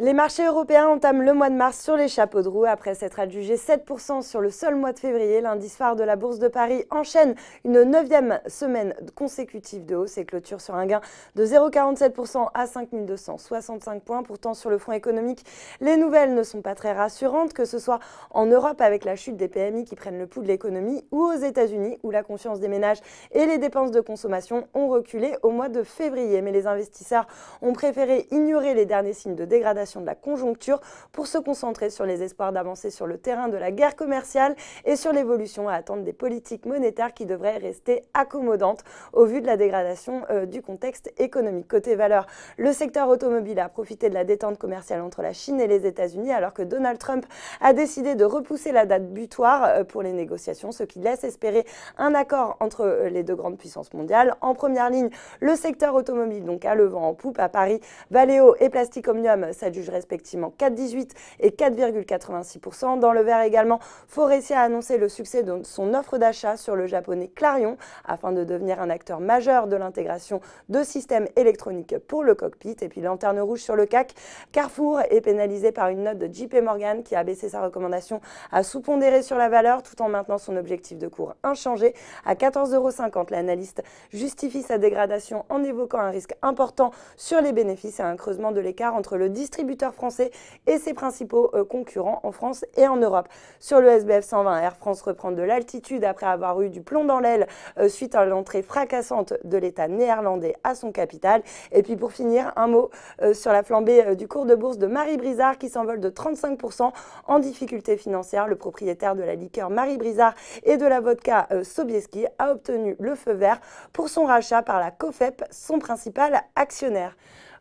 Les marchés européens entament le mois de mars sur les chapeaux de roue. Après s'être adjugé 7% sur le seul mois de février, l'indice phare de la Bourse de Paris enchaîne une 9e semaine consécutive de hausse et clôture sur un gain de 0,47% à 5 265 points. Pourtant, sur le front économique, les nouvelles ne sont pas très rassurantes, que ce soit en Europe avec la chute des PMI qui prennent le pouls de l'économie ou aux États-Unis où la confiance des ménages et les dépenses de consommation ont reculé au mois de février. Mais les investisseurs ont préféré ignorer les derniers signes de dégradation de la conjoncture pour se concentrer sur les espoirs d'avancer sur le terrain de la guerre commerciale et sur l'évolution à attendre des politiques monétaires qui devraient rester accommodantes au vu de la dégradation du contexte économique. Côté valeur, le secteur automobile a profité de la détente commerciale entre la Chine et les États-Unis alors que Donald Trump a décidé de repousser la date butoir pour les négociations, ce qui laisse espérer un accord entre les deux grandes puissances mondiales. En première ligne, le secteur automobile donc a le vent en poupe. À Paris, Valeo et Plastic Omnium s'adjugent respectivement 4,18 et 4,86%. Dans le vert également, Faurecia a annoncé le succès de son offre d'achat sur le japonais Clarion afin de devenir un acteur majeur de l'intégration de systèmes électroniques pour le cockpit. Et puis lanterne rouge sur le CAC, Carrefour est pénalisé par une note de JP Morgan qui a baissé sa recommandation à sous-pondérer sur la valeur tout en maintenant son objectif de cours inchangé à 14,50 €. L'analyste justifie sa dégradation en évoquant un risque important sur les bénéfices et un creusement de l'écart entre le distributeur français et ses principaux concurrents en France et en Europe. Sur le SBF 120, Air France reprend de l'altitude après avoir eu du plomb dans l'aile suite à l'entrée fracassante de l'État néerlandais à son capital. Et puis pour finir, un mot sur la flambée du cours de bourse de Marie Brizard qui s'envole de 35% en difficulté financière. Le propriétaire de la liqueur Marie Brizard et de la vodka Sobieski a obtenu le feu vert pour son rachat par la COFEP, son principal actionnaire.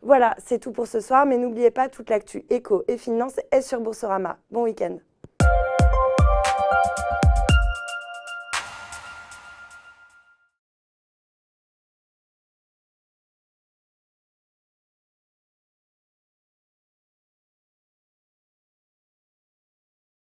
Voilà, c'est tout pour ce soir, mais n'oubliez pas, toute l'actu éco et finance est sur Boursorama. Bon week-end.